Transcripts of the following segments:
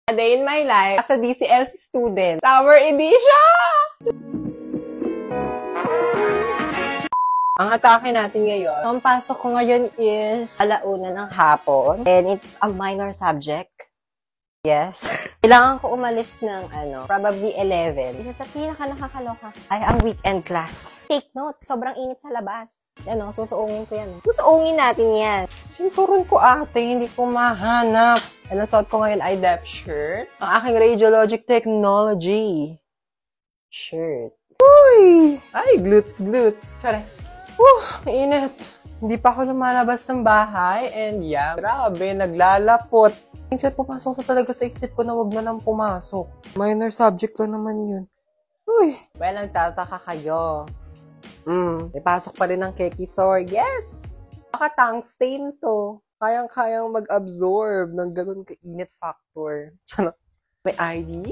A Day in My Life as a DCLC student. Summer edition! Ang atake natin ngayon, ang pasok ko ngayon is alauna ng hapon. And it's a minor subject. Yes. Kailangan ko umalis ng, probably 11. Isa sa pinaka-nakakaloka ay ang weekend class. Take note, sobrang init sa labas. Susuungin ko yan. Susuungin natin yan. Sinturon ko ate, hindi ko mahanap. Ang suot ko ngayon ay depth shirt. Ang aking radiologic technology shirt. Uy! Ay, glutes. Chares. Init. Hindi pa ako lumalabas ng bahay. And yeah, grabe, naglalapot. Minsan pumasok sa talaga sa isip ko na wag na lang pumasok. Minor subject lang naman yun. Uy! Well, nagtataka kayo. May pasok pa rin ng Kekisor. Yes! Baka tungstain to. Kayang-kayang mag-absorb ng ganun ka-init factor. May ID?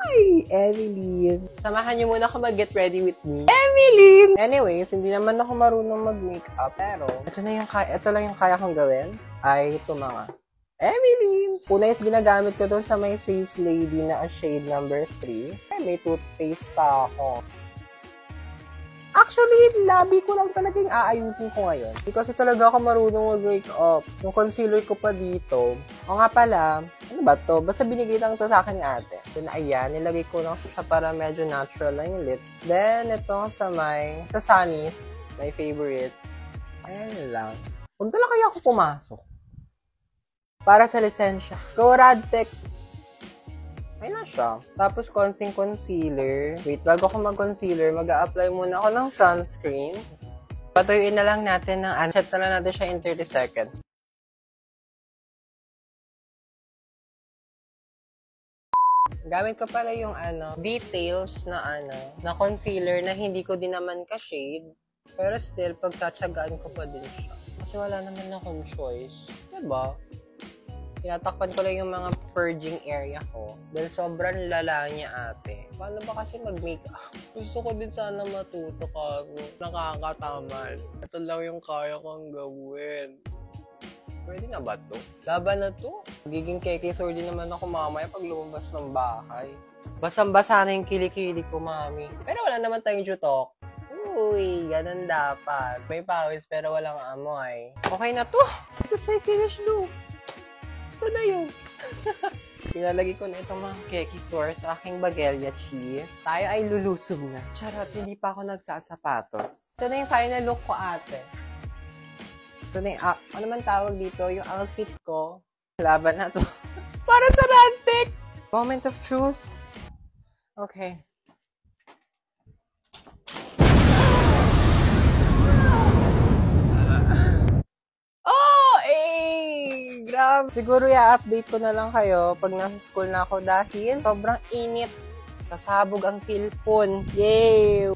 Ay, Evelyn. Samahan niyo muna ako mag-get ready with me. Evelyn! Anyways, hindi naman ako marunong mag-makeup. Pero, ito lang yung kaya kong gawin. Ay, ito mga. Evelyn! Una is ginagamit ko to sa may Face Lady na shade number 3. Ay, may toothpaste pa ako. Actually, labi ko lang talagang aayusin ko ngayon. Kasi talaga ako marunong mag-wake up. Yung concealer ko pa dito. O nga pala, ano ba to? Basta binigay lang to sa akin ni ate. Then, ayan, nilagay ko lang siya para medyo natural lang yung lips. Then, ito sa Sunny's, my favorite. Ayan lang. Punta lang kaya ako pumasok. Para sa lisensya. Go, Radtech! Ayun na siya. Tapos, konting concealer. Wait, bago ako mag-concealer, mag-a-apply muna ako ng sunscreen. Patuyuin na lang natin ng set na lang natin siya in 30 seconds. Gamit ko pala yung details na concealer na hindi ko din naman ka-shade. Pero still, pagtatsagaan ko pa din siya. Kasi wala naman akong choice. Diba? Tinatakpan ko lang yung mga purging area ko. Dahil sobrang lala niya ate. Paano ba kasi mag-makeup? Gusto ko din sana matuto kago. Nakakatamad. Ito lang yung kaya kong gawin. Pwede na ba to? Laban na to. Magiging Kekisor din naman ako mamaya pag lumabas ng bahay. Basang-basa na yung kilikili ko, mami. Pero wala naman tayong jutok. Uy, ganun dapat. May pawis pero walang amoy. Okay na to. This is my finished look. Ito na yun. Ilalagay ko na itong mga Kekisor sa aking Bagelia Chi. Tayo ay lulusog na. Charot, hindi pa ako nagsasapatos. Ito na yung final look ko, ate. Ito na yung, ano man tawag dito, yung outfit ko. Laban na to. Para sa Radtech! Moment of truth. Okay. Grabe. Siguro i-update ko na lang kayo pag nasa school na ako dahil sobrang init. Sasabog ang cellphone. Yay!